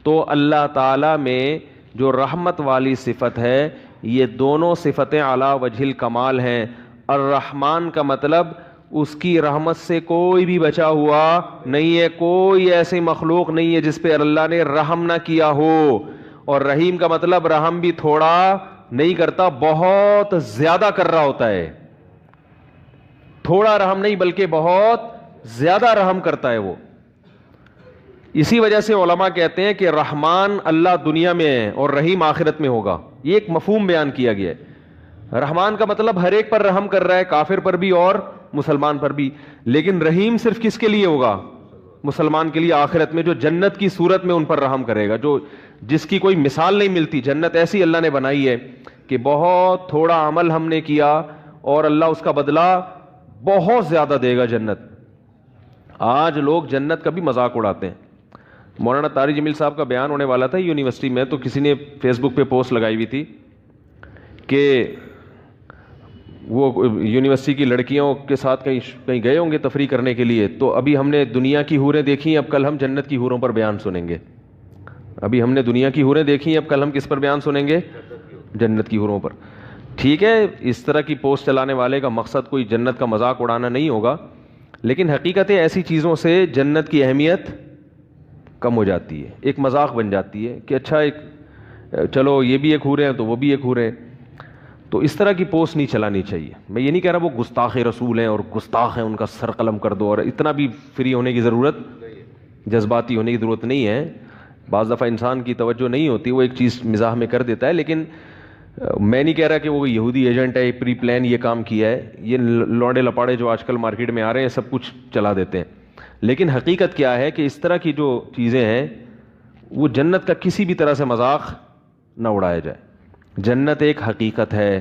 تو اللہ تعالیٰ میں جو رحمت والی صفت ہے یہ دونوں صفتیں اعلیٰ وجہ الکمال ہیں. الرحمن کا مطلب اس کی رحمت سے کوئی بھی بچا ہوا نہیں ہے, کوئی ایسی مخلوق نہیں ہے جس پہ اللہ نے رحم نہ کیا ہو. اور رحیم کا مطلب رحم بھی تھوڑا نہیں کرتا, بہت زیادہ کر رہا ہوتا ہے. تھوڑا رحم نہیں بلکہ بہت زیادہ رحم کرتا ہے وہ. اسی وجہ سے علماء کہتے ہیں کہ رحمان اللہ دنیا میں ہے اور رحیم آخرت میں ہوگا. یہ ایک مفہوم بیان کیا گیا ہے. رحمان کا مطلب ہر ایک پر رحم کر رہا ہے, کافر پر بھی اور مسلمان پر بھی. لیکن رحیم صرف کس کے لیے ہوگا؟ مسلمان کے لیے آخرت میں, جو جنت کی صورت میں ان پر رحم کرے گا, جو جس کی کوئی مثال نہیں ملتی. جنت ایسی اللہ نے بنائی ہے کہ بہت تھوڑا عمل ہم نے کیا اور اللہ اس کا بدلہ بہت زیادہ دے گا. جنت, آج لوگ جنت کا بھی مذاق اڑاتے ہیں. مولانا طارق جمیل صاحب کا بیان ہونے والا تھا یونیورسٹی میں, تو کسی نے فیس بک پہ پوسٹ لگائی ہوئی تھی کہ وہ یونیورسٹی کی لڑکیوں کے ساتھ کہیں گئے ہوں گے تفریح کرنے کے لیے, تو ابھی ہم نے دنیا کی حوریں دیکھی, اب کل ہم جنت کی حوروں پر بیان سنیں گے. ابھی ہم نے دنیا کی حوریں دیکھی, اب کل ہم کس پر بیان سنیں گے؟ جنت کی حوروں پر. ٹھیک ہے, اس طرح کی پوسٹ چلانے والے کا مقصد کوئی جنت کا مذاق اڑانا نہیں ہوگا, لیکن حقیقت ایسی چیزوں سے جنت کی اہمیت کم ہو جاتی ہے, ایک مذاق بن جاتی ہے کہ اچھا ایک چلو یہ بھی ایک حوریں ہیں تو وہ بھی ایک حوریں. تو اس طرح کی پوسٹ نہیں چلانی چاہیے. میں یہ نہیں کہہ رہا وہ گستاخ رسول ہیں اور گستاخ ہیں, ان کا سر قلم کر دو, اور اتنا بھی فری ہونے کی ضرورت, جذباتی ہونے کی ضرورت نہیں ہے. بعض دفعہ انسان کی توجہ نہیں ہوتی, وہ ایک چیز مزاح میں کر دیتا ہے. لیکن میں نہیں کہہ رہا کہ وہ یہودی ایجنٹ ہے, پری پلان یہ کام کیا ہے. یہ لوڑے لپاڑے جو آج کل مارکیٹ میں آ رہے ہیں سب کچھ چلا دیتے ہیں. لیکن حقیقت کیا ہے کہ اس طرح کی جو چیزیں ہیں وہ جنت کا کسی بھی طرح سے مذاق نہ اڑایا جائے. جنت ایک حقیقت ہے,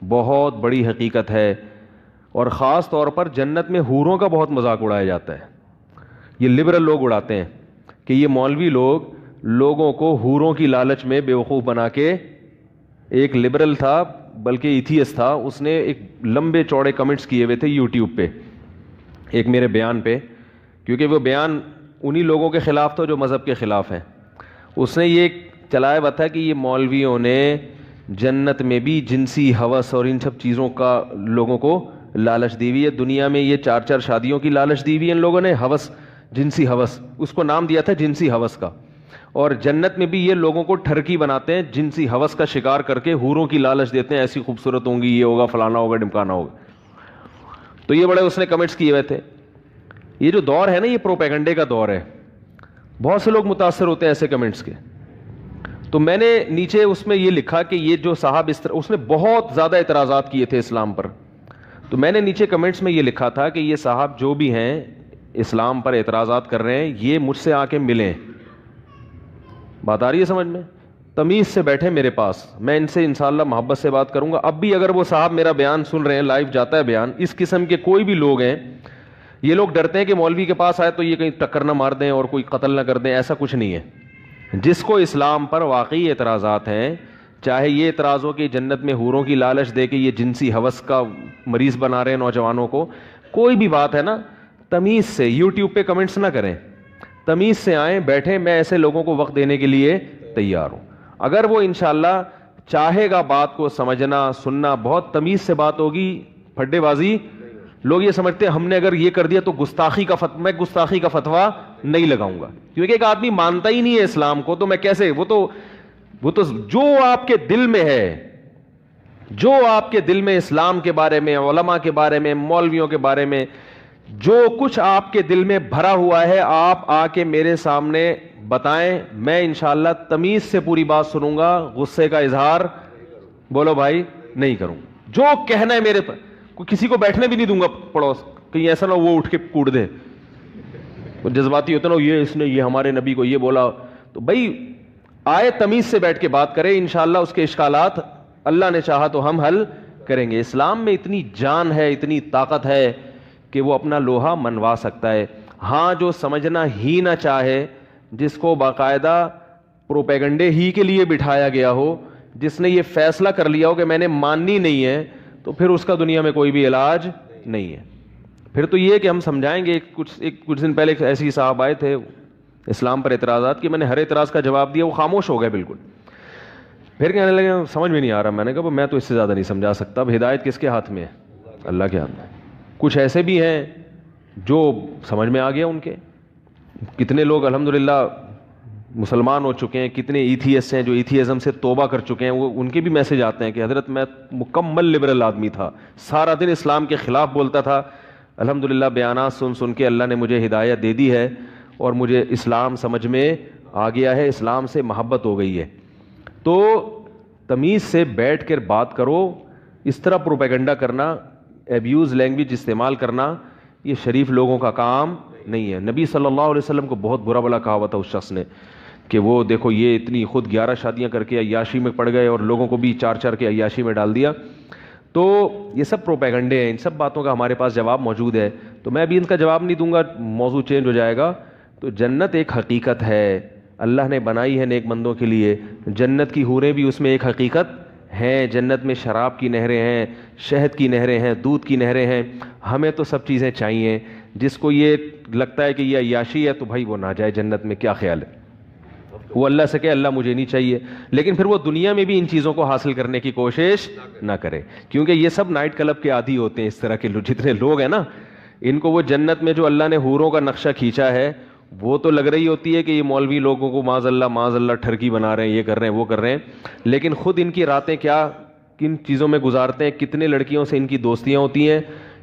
بہت بڑی حقیقت ہے, اور خاص طور پر جنت میں حوروں کا بہت مذاق اڑایا جاتا ہے. یہ لبرل لوگ اڑاتے ہیں کہ یہ مولوی لوگ لوگوں کو حوروں کی لالچ میں بیوقوف بنا کے. ایک لبرل تھا بلکہ ایتھیسٹ تھا, اس نے ایک لمبے چوڑے کمنٹس کیے ہوئے تھے یوٹیوب پہ ایک میرے بیان پہ, کیونکہ وہ بیان انہی لوگوں کے خلاف تھا جو مذہب کے خلاف ہیں. اس نے یہ چلایا ہوا تھا کہ یہ مولویوں نے جنت میں بھی جنسی ہوس اور ان سب چیزوں کا لوگوں کو لالچ دی ہوئی ہے. دنیا میں یہ 4 شادیوں کی لالچ دی ہوئی ہے ان لوگوں نے, ہوس, جنسی ہوس, اس کو نام دیا تھا جنسی ہوس کا. اور جنت میں بھی یہ لوگوں کو ٹھرکی بناتے ہیں, جنسی ہوس کا شکار کر کے حوروں کی لالچ دیتے ہیں, ایسی خوبصورت ہوں گی, یہ ہوگا, فلانا ہوگا, ڈمکانا ہوگا. تو یہ بڑے اس نے کمنٹس کیے ہوئے تھے. یہ جو دور ہے نا, یہ پروپیگنڈے کا دور ہے. بہت سے لوگ متاثر ہوتے ہیں ایسے کمنٹس کے. تو میں نے نیچے اس میں یہ لکھا کہ یہ جو صاحب اس نے بہت زیادہ اعتراضات کیے تھے اسلام پر. تو میں نے نیچے کمنٹس میں یہ لکھا تھا کہ یہ صاحب جو بھی ہیں اسلام پر اعتراضات کر رہے ہیں, یہ مجھ سے آ کے ملیں. بات آ رہی ہے سمجھ میں؟ تمیز سے بیٹھے میرے پاس, میں ان سے انشاءاللہ محبت سے بات کروں گا. اب بھی اگر وہ صاحب میرا بیان سن رہے ہیں, لائیو جاتا ہے بیان, اس قسم کے کوئی بھی لوگ ہیں, یہ لوگ ڈرتے ہیں کہ مولوی کے پاس آئے تو یہ کہیں ٹکر نہ مار دیں اور کوئی قتل نہ کر دیں. ایسا کچھ نہیں ہے. جس کو اسلام پر واقعی اعتراضات ہیں, چاہے یہ اعتراض ہو کہ جنت میں حوروں کی لالچ دے کے یہ جنسی ہوس کا مریض بنا رہے ہیں نوجوانوں کو, کوئی بھی بات ہے نا, تمیز سے یوٹیوب پہ کمنٹس نہ کریں, تمیز سے آئیں, بیٹھیں. میں ایسے لوگوں کو وقت دینے کے لیے تیار ہوں. اگر وہ انشاءاللہ چاہے گا بات کو سمجھنا سننا, بہت تمیز سے بات ہوگی, پھڈے بازی. لوگ یہ سمجھتے ہیں ہم نے اگر یہ کر دیا تو گستاخی کا میں گستاخی کا فتویٰ نہیں لگاؤں گا, کیونکہ ایک آدمی مانتا ہی نہیں ہے اسلام کو, تو میں کیسے, وہ تو جو آپ کے دل میں ہے, جو آپ کے دل میں اسلام کے بارے میں, علماء کے بارے میں, مولویوں کے بارے میں جو کچھ آپ کے دل میں بھرا ہوا ہے, آپ آ کے میرے سامنے بتائیں. میں انشاءاللہ تمیز سے پوری بات سنوں گا, غصے کا اظہار بولو بھائی نہیں کروں. جو کہنا ہے میرے پر, کسی کو بیٹھنے بھی نہیں دوں گا پڑوس, کہیں ایسا نہ وہ اٹھ کے کوڑ دے, جذباتی ہوتا نا, یہ اس نے یہ ہمارے نبی کو یہ بولا. تو بھائی آئے تمیز سے بیٹھ کے بات کریں, انشاءاللہ اس کے اشکالات اللہ نے چاہا تو ہم حل کریں گے. اسلام میں اتنی جان ہے, اتنی طاقت ہے کہ وہ اپنا لوہا منوا سکتا ہے. ہاں جو سمجھنا ہی نہ چاہے, جس کو باقاعدہ پروپیگنڈے ہی کے لیے بٹھایا گیا ہو, جس نے یہ فیصلہ کر لیا ہو کہ میں نے ماننی نہیں ہے, تو پھر اس کا دنیا میں کوئی بھی علاج نہیں ہے. پھر تو یہ کہ ہم سمجھائیں گے. کچھ دن پہلے ایسے ہی صاحب آئے تھے, اسلام پر اعتراضات کی. میں نے ہر اعتراض کا جواب دیا, وہ خاموش ہو گئے بالکل. پھر کہنے لگے سمجھ میں نہیں آ رہا. میں نے کہا میں تو اس سے زیادہ نہیں سمجھا سکتا. اب ہدایت کس کے ہاتھ میں ہے؟ اللہ کے ہاتھ میں. کچھ ایسے بھی ہیں جو سمجھ میں آ گیا ان کے. کتنے لوگ الحمدللہ مسلمان ہو چکے ہیں, کتنے ایتھیسٹ ہیں جو ایتھیزم سے توبہ کر چکے ہیں. وہ ان کے بھی میسج آتے ہیں کہ حضرت میں مکمل لبرل آدمی تھا, سارا دن اسلام کے خلاف بولتا تھا, الحمدللہ بیانات سن سن کے اللہ نے مجھے ہدایت دے دی ہے اور مجھے اسلام سمجھ میں آ گیا ہے, اسلام سے محبت ہو گئی ہے. تو تمیز سے بیٹھ کر بات کرو. اس طرح پروپیگنڈا کرنا, ایبیوز لینگویج استعمال کرنا, یہ شریف لوگوں کا کام نہیں ہے. نبی صلی اللہ علیہ وسلم کو بہت برا بلا کہا ہوا تھا اس شخص نے کہ وہ دیکھو یہ اتنی خود 11 شادیاں کر کے عیاشی میں پڑ گئے اور لوگوں کو بھی 4 کے عیاشی میں ڈال دیا. تو یہ سب پروپیگنڈے ہیں, ان سب باتوں کا ہمارے پاس جواب موجود ہے. تو میں ابھی ان کا جواب نہیں دوں گا, موضوع چینج ہو جائے گا. تو جنت ایک حقیقت ہے, اللہ نے بنائی ہے نیک بندوں کے لیے. جنت کی حوریں بھی اس میں ایک حقیقت ہیں. جنت میں شراب کی نہریں ہیں, شہد کی نہریں ہیں, دودھ کی نہریں ہیں. ہمیں تو سب چیزیں چاہیے. جس کو یہ لگتا ہے کہ یہ عیاشی ہے تو بھائی وہ نہ جائے جنت میں, کیا خیال ہے؟ وہ اللہ سے کہ اللہ مجھے نہیں چاہیے, لیکن پھر وہ دنیا میں بھی ان چیزوں کو حاصل کرنے کی کوشش نہ کرے, کیونکہ یہ سب نائٹ کلب کے عادی ہوتے ہیں. اس طرح کے جتنے لوگ ہیں نا, ان کو وہ جنت میں جو اللہ نے حوروں کا نقشہ کھینچا ہے وہ تو لگ رہی ہوتی ہے کہ یہ مولوی لوگوں کو معاذ اللہ ٹھرکی بنا رہے ہیں, یہ کر رہے ہیں وہ کر رہے ہیں, لیکن خود ان کی راتیں کیا کن چیزوں میں گزارتے ہیں, کتنے لڑکیوں سے ان کی دوستیاں ہوتی ہیں,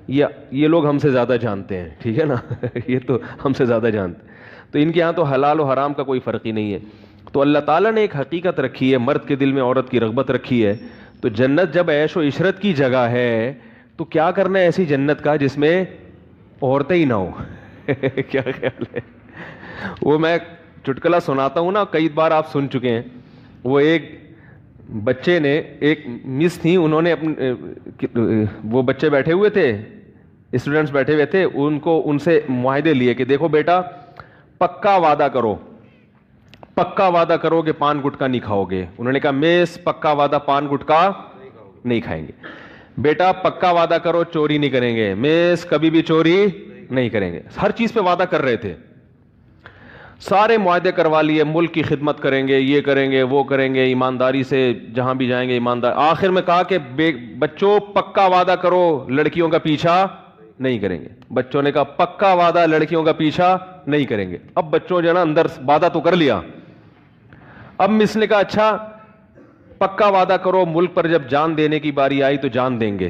یہ لوگ ہم سے زیادہ جانتے ہیں. ٹھیک ہے نا, یہ تو ہم سے زیادہ جانتے ہیں. تو ان کے ہاں تو حلال و حرام کا کوئی فرق ہی نہیں ہے. تو اللہ تعالیٰ نے ایک حقیقت رکھی ہے, مرد کے دل میں عورت کی رغبت رکھی ہے. تو جنت جب عیش و عشرت کی جگہ ہے تو کیا کرنا ہے ایسی جنت کا جس میں عورتیں ہی نہ ہو؟ کیا خیال ہے؟ وہ میں چٹکلا سناتا ہوں نا, کئی بار آپ سن چکے ہیں. وہ ایک بچے نے, ایک مس تھی, انہوں نے وہ بچے بیٹھے ہوئے تھے, اسٹوڈنٹس بیٹھے ہوئے تھے, ان سے معاہدے لیے کہ دیکھو بیٹا پکا وعدہ کرو کہ پان گٹکا نہیں کھاؤ گے. انہوں نے کہا مس پکا وعدہ پان گٹکا نہیں کھائیں گے. بیٹا پکا وعدہ کرو چوری نہیں کریں گے. مس کبھی بھی چوری نہیں کریں گے. ہر چیز پہ وعدہ کر رہے تھے, سارے معاہدے کروا لیے, ملک کی خدمت کریں گے, یہ کریں گے وہ کریں گے, ایمانداری سے جہاں بھی جائیں گے ایماندار. آخر میں کہا کہ بچوں پکا وعدہ کرو لڑکیوں کا پیچھا نہیں کریں گے. بچوں نے کہا پکا وعدہ لڑکیوں کا پیچھا نہیں کریں گے. اب بچوں جو ہے نا اندر وعدہ تو کر لیا. اب مس نے کہا اچھا پکا وعدہ کرو ملک پر جب جان دینے کی باری آئی تو جان دیں گے.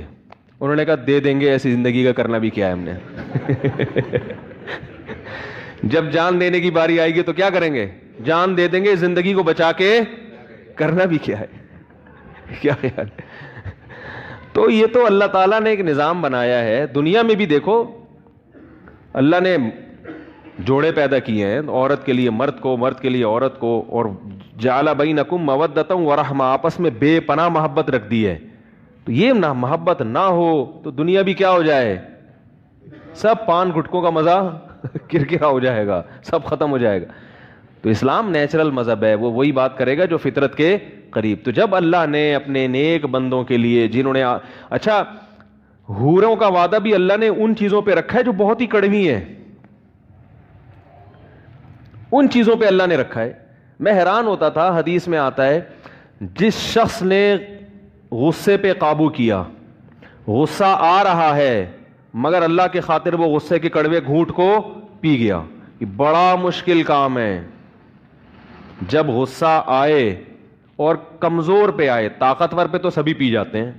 انہوں نے کہا دے دیں گے, ایسی زندگی کا کرنا بھی کیا ہے ہم نے. جب جان دینے کی باری آئے گی تو کیا کریں گے؟ جان دے دیں گے. زندگی کو بچا کے کرنا بھی کیا ہے؟ کیا خیال ہے؟ تو یہ تو اللہ تعالیٰ نے ایک نظام بنایا ہے. دنیا میں بھی دیکھو اللہ نے جوڑے پیدا کیے ہیں, عورت کے لیے مرد کو, مرد کے لیے عورت کو, اور جعل بینکم مودۃ ورحمہ, آپس میں بے پناہ محبت رکھ دی ہے. تو یہ نہ محبت نہ ہو تو دنیا بھی کیا ہو جائے, سب پان گٹکوں کا مزہ کرکرا ہو جائے گا, سب ختم ہو جائے گا. تو اسلام نیچرل مذہب ہے, وہ وہی بات کرے گا جو فطرت کے قریب. تو جب اللہ نے اپنے نیک بندوں کے لیے جنہوں نے اچھا حوروں کا وعدہ بھی اللہ نے ان چیزوں پہ رکھا ہے جو بہت ہی کڑوی ہیں, ان چیزوں پہ اللہ نے رکھا ہے. میں حیران ہوتا تھا, حدیث میں آتا ہے جس شخص نے غصے پہ قابو کیا, غصہ آ رہا ہے مگر اللہ کے خاطر وہ غصے کے کڑوے گھونٹ کو پی گیا. یہ بڑا مشکل کام ہے. جب غصہ آئے اور کمزور پہ آئے, طاقتور پہ تو سبھی پی جاتے ہیں.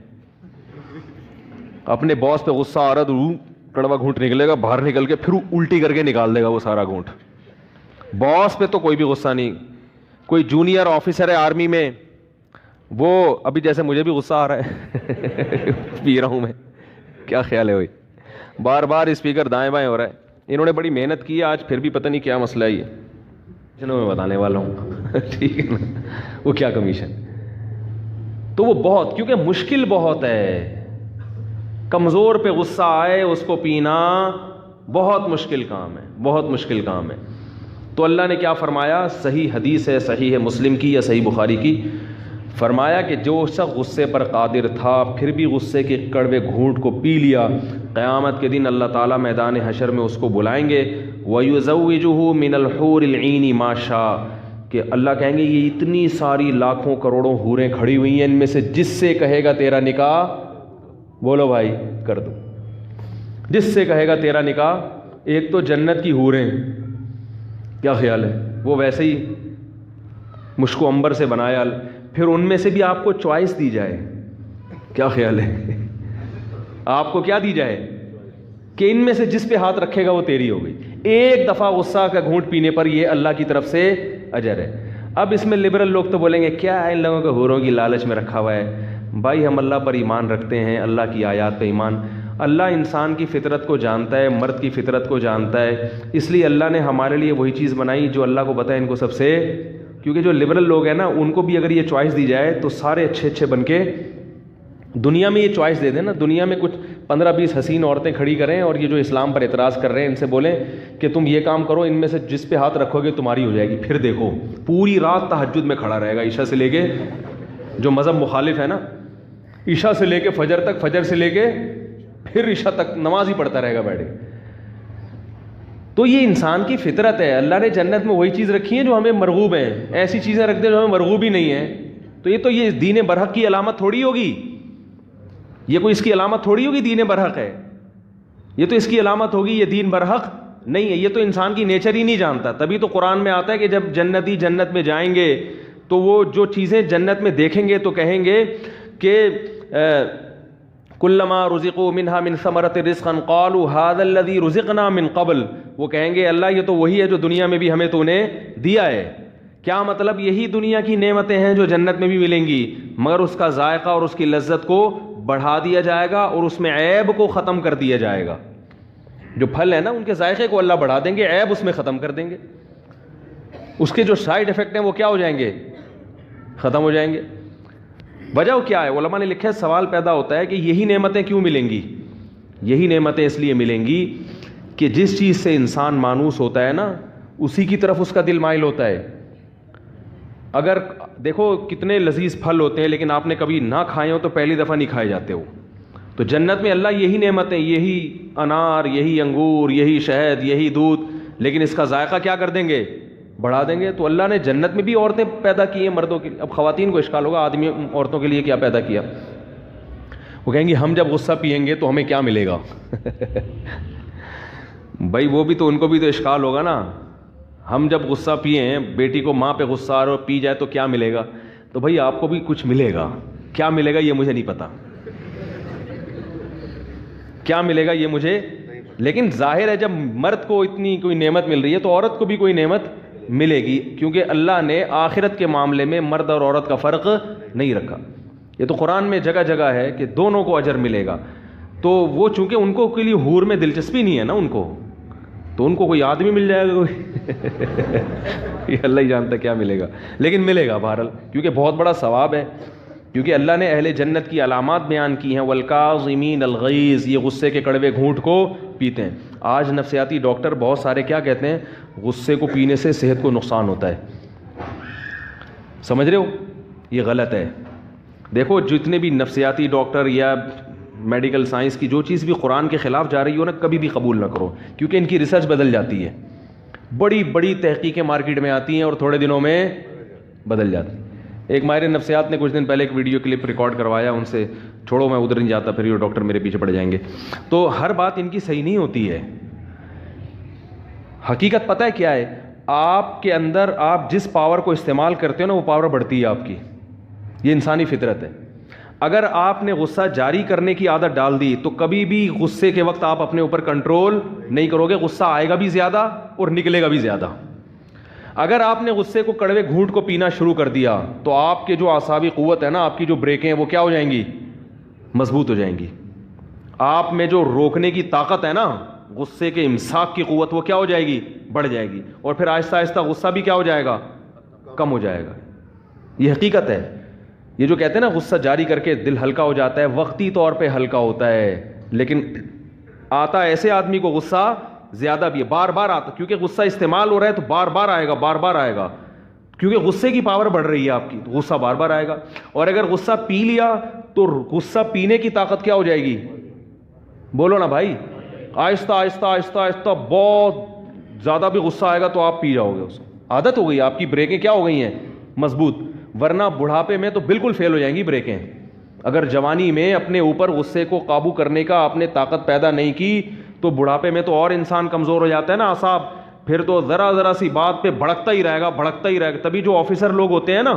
اپنے باس پہ غصہ آ رہا تو کڑوا گھونٹ نکلے گا, باہر نکل کے پھر الٹی کر کے نکال دے گا وہ سارا گھونٹ. باس پہ تو کوئی بھی غصہ نہیں. کوئی جونیئر آفیسر ہے آرمی میں, وہ ابھی جیسے مجھے بھی غصہ آ رہا ہے پی رہا ہوں میں, کیا خیال ہے بھائی؟ بار بار اسپیکر دائیں بائیں ہو رہا ہے. انہوں نے بڑی محنت کی ہے, آج پھر بھی پتہ نہیں کیا مسئلہ ہے. یہ میں بتانے والا ہوں ٹھیک ہے نا, وہ کیا کمیشن. تو وہ بہت, کیونکہ مشکل بہت ہے. کمزور پہ غصہ آئے اس کو پینا بہت مشکل کام ہے, بہت مشکل کام ہے. تو اللہ نے کیا فرمایا, صحیح حدیث ہے, صحیح ہے مسلم کی یا صحیح بخاری کی, فرمایا کہ جو شخص غصے پر قادر تھا پھر بھی غصے کے کڑوے گھونٹ کو پی لیا, قیامت کے دن اللہ تعالیٰ میدان حشر میں اس کو بلائیں گے, وَيُزَوِّجُهُ مِنَ الْحُورِ الْعِينِ مَا شَاءَ، کہ اللہ کہیں گے یہ اتنی ساری لاکھوں کروڑوں حوریں کھڑی ہوئی ہیں، ان میں سے جس سے کہے گا تیرا نکاح، بولو بھائی کر دو، جس سے کہے گا تیرا نکاح. ایک تو جنت کی حوریں، کیا خیال ہے، وہ ویسے ہی مشک و عنبر سے بنایا، پھر ان میں سے بھی آپ کو چوائس دی جائے، کیا خیال ہے، آپ کو کیا دی جائے کہ ان میں سے جس پہ ہاتھ رکھے گا وہ تیری ہو گئی. ایک دفعہ غصہ کا گھونٹ پینے پر یہ اللہ کی طرف سے اجر ہے. اب اس میں لبرل لوگ تو بولیں گے کیا ہے ان لوگوں کو حوروں کی لالچ میں رکھا ہوا ہے. بھائی ہم اللہ پر ایمان رکھتے ہیں، اللہ کی آیات پہ ایمان. اللہ انسان کی فطرت کو جانتا ہے، مرد کی فطرت کو جانتا ہے، اس لیے اللہ نے ہمارے لیے وہی چیز بنائی جو اللہ کو پتہ ہے ان کو سب سے. کیونکہ جو لبرل لوگ ہیں نا، ان کو بھی اگر یہ چوائس دی جائے تو سارے اچھے اچھے بن کے دنیا میں یہ چوائس دے دیں نا، دنیا میں کچھ 15-20 حسین عورتیں کھڑی کریں اور یہ جو اسلام پر اعتراض کر رہے ہیں ان سے بولیں کہ تم یہ کام کرو، ان میں سے جس پہ ہاتھ رکھو گے تمہاری ہو جائے گی. پھر دیکھو پوری رات تہجد میں کھڑا رہے گا، عشاء سے لے کے، جو مذہب مخالف ہے نا، عشاء سے لے کے فجر تک، فجر سے لے کے پھر عشاء تک نماز ہی پڑھتا رہے گا بیٹھے. تو یہ انسان کی فطرت ہے. اللہ نے جنت میں وہی چیز رکھی ہے جو ہمیں مرغوب ہیں، ایسی چیزیں رکھ دیں جو ہمیں مرغوب ہی نہیں ہیں. تو یہ دین برحق کی علامت تھوڑی ہوگی، یہ کوئی اس کی علامت تھوڑی ہوگی دین برحق ہے. یہ تو اس کی علامت ہوگی یہ دین برحق نہیں ہے. یہ تو انسان کی نیچر ہی نہیں جانتا. تبھی تو قرآن میں آتا ہے کہ جب جنتی جنت میں جائیں گے تو وہ جو چیزیں جنت میں دیکھیں گے تو کہیں گے کہ کلما رزقوا منها من ثمرۃ رزقا قالوا هذا الذي رزقنا من قبل. وہ کہیں گے اللہ یہ تو وہی ہے جو دنیا میں بھی ہمیں تو نے دیا ہے. کیا مطلب؟ یہی دنیا کی نعمتیں ہیں جو جنت میں بھی ملیں گی، مگر اس کا ذائقہ اور اس کی لذت کو بڑھا دیا جائے گا اور اس میں عیب کو ختم کر دیا جائے گا. جو پھل ہے نا ان کے ذائقے کو اللہ بڑھا دیں گے، عیب اس میں ختم کر دیں گے. اس کے جو سائیڈ افیکٹ ہیں وہ کیا ہو جائیں گے؟ ختم ہو جائیں گے. وجہ کیا ہے؟ علماء نے لکھا ہے سوال پیدا ہوتا ہے کہ یہی نعمتیں کیوں ملیں گی؟ یہی نعمتیں اس لیے ملیں گی کہ جس چیز سے انسان مانوس ہوتا ہے نا اسی کی طرف اس کا دل مائل ہوتا ہے. اگر دیکھو کتنے لذیذ پھل ہوتے ہیں لیکن آپ نے کبھی نہ کھائے ہو تو پہلی دفعہ نہیں کھائے جاتے ہو. تو جنت میں اللہ یہی نعمتیں، یہی انار، یہی انگور، یہی شہد، یہی دودھ، لیکن اس کا ذائقہ کیا کر دیں گے؟ بڑھا دیں گے. تو اللہ نے جنت میں بھی عورتیں پیدا کی ہیں مردوں کے. اب خواتین کو اشکال ہوگا آدمی عورتوں کے لیے کیا پیدا کیا؟ وہ کہیں گے ہم جب غصہ پئیں گے تو ہمیں کیا ملے گا؟ بھائی وہ بھی تو ان کو بھی تو اشکال ہوگا نا. ہم جب غصہ پیے ہیں، بیٹی کو ماں پہ غصہ آ رہا اور پی جائے تو کیا ملے گا؟ تو بھائی آپ کو بھی کچھ ملے گا. کیا ملے گا یہ مجھے نہیں پتا، کیا ملے گا یہ مجھے. لیکن ظاہر ہے جب مرد کو اتنی کوئی نعمت مل رہی ہے تو عورت کو بھی کوئی نعمت ملے گی، کیونکہ اللہ نے آخرت کے معاملے میں مرد اور عورت کا فرق نہیں رکھا. یہ تو قرآن میں جگہ جگہ ہے کہ دونوں کو اجر ملے گا. تو وہ چونکہ ان کو کے لیے حور میں دلچسپی نہیں ہے نا ان کو، تو ان کو کوئی آدمی مل جائے گا کوئی یہ اللہ ہی جانتا کیا ملے گا، لیکن ملے گا بہرحال، کیونکہ بہت بڑا ثواب ہے. کیونکہ اللہ نے اہل جنت کی علامات بیان کی ہیں، والکاظمین الغیظ، یہ غصے کے کڑوے گھونٹ کو پیتے ہیں. آج نفسیاتی ڈاکٹر بہت سارے کیا کہتے ہیں؟ غصے کو پینے سے صحت کو نقصان ہوتا ہے. سمجھ رہے ہو؟ یہ غلط ہے. دیکھو جتنے بھی نفسیاتی ڈاکٹر یا میڈیکل سائنس کی جو چیز بھی قرآن کے خلاف جا رہی ہو نا کبھی بھی قبول نہ کرو، کیونکہ ان کی ریسرچ بدل جاتی ہے. بڑی بڑی تحقیقیں مارکیٹ میں آتی ہیں اور تھوڑے دنوں میں بدل جاتی ہیں. ایک ماہر نفسیات نے کچھ دن پہلے ایک ویڈیو کلپ ریکارڈ کروایا ان سے، چھوڑو میں ادھر نہیں جاتا پھر یہ ڈاکٹر میرے پیچھے پڑ جائیں گے. تو ہر بات ان کی صحیح نہیں ہوتی ہے. حقیقت پتہ ہے کیا ہے؟ آپ کے اندر آپ جس پاور کو استعمال کرتے ہو نا وہ پاور بڑھتی ہے آپ کی. یہ انسانی فطرت ہے. اگر آپ نے غصہ جاری کرنے کی عادت ڈال دی تو کبھی بھی غصے کے وقت آپ اپنے اوپر کنٹرول نہیں کرو گے، غصہ آئے گا بھی زیادہ اور نکلے گا بھی زیادہ. اگر آپ نے غصے کو کڑوے گھونٹ کو پینا شروع کر دیا تو آپ کے جو اعصابی قوت ہے نا، آپ کی جو بریکیں ہیں وہ کیا ہو جائیں گی؟ مضبوط ہو جائیں گی. آپ میں جو روکنے کی طاقت ہے نا، غصے کے امساک کی قوت، وہ کیا ہو جائے گی؟ بڑھ جائے گی. اور پھر آہستہ آہستہ غصہ بھی کیا ہو جائے گا؟ کم ہو جائے گا. یہ حقیقت ہے. یہ جو کہتے ہیں نا غصہ جاری کر کے دل ہلکا ہو جاتا ہے، وقتی طور پہ ہلکا ہوتا ہے، لیکن آتا ایسے آدمی کو غصہ زیادہ بھی ہے، بار بار آتا. کیونکہ غصہ استعمال ہو رہا ہے تو بار بار آئے گا، بار بار آئے گا. کیونکہ غصے کی پاور بڑھ رہی ہے آپ کی، تو غصہ بار بار آئے گا. اور اگر غصہ پی لیا تو غصہ پینے کی طاقت کیا ہو جائے گی؟ بولو نا بھائی. آہستہ آہستہ آہستہ آہستہ بہت زیادہ بھی غصہ آئے گا تو آپ پی جاؤ گے، اس عادت ہو گئی، آپ کی بریکیں کیا ہو گئی ہیں؟ مضبوط. ورنہ بڑھاپے میں تو بالکل فیل ہو جائیں گی بریکیں. اگر جوانی میں اپنے اوپر غصے کو قابو کرنے کا آپ نے طاقت پیدا نہیں کی تو بڑھاپے میں تو اور انسان کمزور ہو جاتا ہے نا اعصاب، پھر تو ذرا ذرا سی بات پہ بھڑکتا ہی رہے گا، بھڑکتا ہی رہے گا. تبھی جو آفیسر لوگ ہوتے ہیں نا،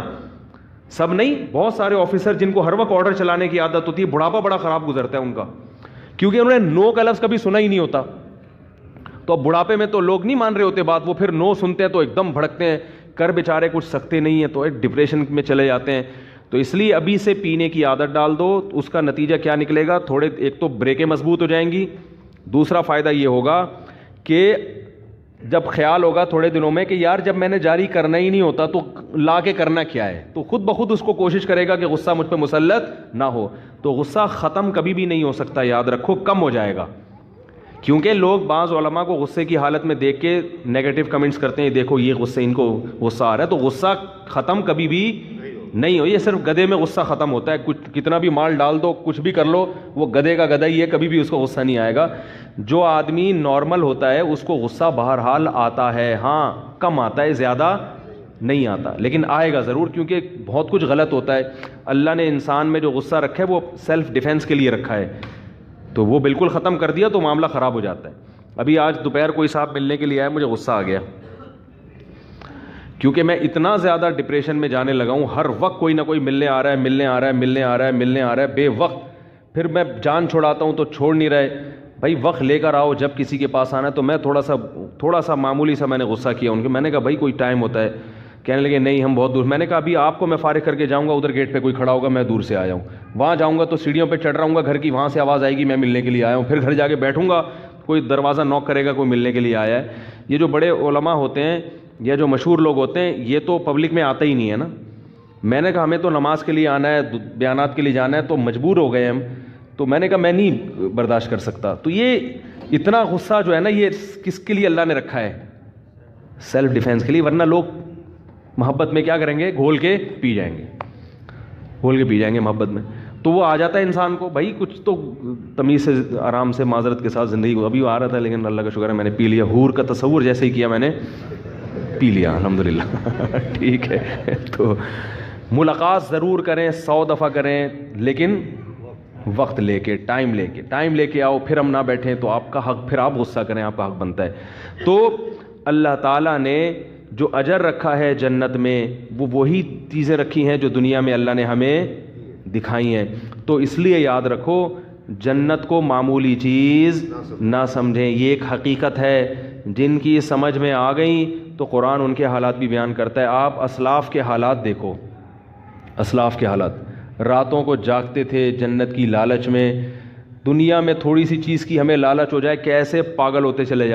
سب نہیں، بہت سارے آفیسر جن کو ہر وقت آرڈر چلانے کی عادت ہوتی ہے، بڑھاپا بڑا خراب گزرتا ہے ان کا، کیونکہ انہوں نے نو کا لفظ کبھی سنا ہی نہیں ہوتا. تو اب بڑھاپے میں تو لوگ نہیں مان رہے ہوتے بات، وہ پھر نو سنتے ہیں تو ایک دم بھڑکتے ہیں، کر بیچارے کچھ سکتے نہیں ہیں تو ایک ڈپریشن میں چلے جاتے ہیں. تو اس لیے ابھی سے پینے کی عادت ڈال دو. اس کا نتیجہ کیا نکلے گا؟ تھوڑے، ایک تو بریکیں مضبوط ہو جائیں گی، دوسرا فائدہ یہ ہوگا کہ جب خیال ہوگا تھوڑے دنوں میں کہ یار جب میں نے جاری کرنا ہی نہیں ہوتا تو لا کے کرنا کیا ہے، تو خود بخود اس کو کوشش کرے گا کہ غصہ مجھ پہ مسلط نہ ہو. تو غصہ ختم کبھی بھی نہیں ہو سکتا، یاد رکھو، کم ہو جائے گا. کیونکہ لوگ بعض علماء کو غصے کی حالت میں دیکھ کے نیگیٹو کمنٹس کرتے ہیں، دیکھو یہ غصے، ان کو غصہ آ رہا ہے. تو غصہ ختم کبھی بھی نہیں ہو، یہ صرف گدھے میں غصہ ختم ہوتا ہے. کچھ کتنا بھی مال ڈال دو، کچھ بھی کر لو، وہ گدھے کا گدھا ہی ہے، کبھی بھی اس کو غصہ نہیں آئے گا. جو آدمی نارمل ہوتا ہے اس کو غصہ بہرحال آتا ہے، ہاں کم آتا ہے، زیادہ نہیں آتا، لیکن آئے گا ضرور، کیونکہ بہت کچھ غلط ہوتا ہے. اللہ نے انسان میں جو غصہ رکھا ہے وہ سیلف ڈیفینس کے لیے رکھا ہے، تو وہ بالکل ختم کر دیا تو معاملہ خراب ہو جاتا ہے. ابھی آج دوپہر کوئی صاحب ملنے کے لیے آیا، مجھے غصہ آ گیا کیونکہ میں اتنا زیادہ ڈپریشن میں جانے لگا ہوں. ہر وقت کوئی نہ کوئی ملنے آ رہا ہے، ملنے آ رہا ہے، ملنے آ رہا ہے، ملنے آ رہا ہے بے وقت. پھر میں جان چھڑاتا ہوں تو چھوڑ نہیں رہے. بھائی وقت لے کر آؤ، جب کسی کے پاس آنا ہے. تو میں تھوڑا سا معمولی سا میں نے غصہ کیا ان کے. میں نے کہا بھائی کوئی ٹائم ہوتا ہے، کہنے لگے نہیں ہم بہت دور. میں نے کہا ابھی آپ کو میں فارغ کر کے جاؤں گا، ادھر گیٹ پہ کوئی کھڑا ہوگا، میں دور سے آیا ہوں. وہاں جاؤں گا تو سیڑھیوں پہ چڑھ رہا ہوں گا گھر کی، وہاں سے آواز آئے گی میں ملنے کے لیے آیا ہوں. پھر گھر جا کے بیٹھوں گا، کوئی دروازہ نوک کرے گا، کوئی ملنے کے لیے آیا ہے. یہ جو بڑے علماء ہوتے ہیں یا جو مشہور لوگ ہوتے ہیں، یہ تو پبلک میں آتا ہی نہیں ہے نا. میں نے کہا ہمیں تو نماز کے لیے آنا ہے، بیانات کے لیے جانا ہے، تو مجبور ہو گئے ہم. تو میں نے کہا میں نہیں برداشت کر سکتا. تو یہ اتنا غصہ جو ہے نا، یہ کس کے لیے اللہ نے رکھا ہے؟ سیلف ڈیفینس کے لیے. ورنہ لوگ محبت میں کیا کریں گے؟ گھول کے پی جائیں گے، گھول کے پی جائیں گے محبت میں. تو وہ آ جاتا ہے انسان کو، بھائی کچھ تو تمیز سے، آرام سے، معذرت کے ساتھ زندگی کو. ابھی آ رہا تھا لیکن اللہ کا شکر ہے میں نے پی لیا. حور کا تصور جیسے ہی کیا میں نے پی لیا الحمدللہ. ٹھیک ہے. تو ملاقات ضرور کریں، 100 دفعہ کریں، لیکن وقت لے کے، ٹائم لے کے آؤ. پھر ہم نہ بیٹھیں تو آپ کا حق، پھر آپ غصہ کریں، آپ کا حق بنتا ہے. تو اللہ تعالیٰ نے جو اجر رکھا ہے جنت میں، وہ وہی چیزیں رکھی ہیں جو دنیا میں اللہ نے ہمیں دکھائی ہیں. تو اس لیے یاد رکھو، جنت کو معمولی چیز نہ سمجھیں. یہ ایک حقیقت ہے. جن کی سمجھ میں آ گئیں تو قرآن ان کے حالات بھی بیان کرتا ہے. آپ اسلاف کے حالات دیکھو، اسلاف کے حالات، راتوں کو جاگتے تھے جنت کی لالچ میں. دنیا میں تھوڑی سی چیز کی ہمیں لالچ ہو جائے، کیسے پاگل ہوتے چلے جاتے.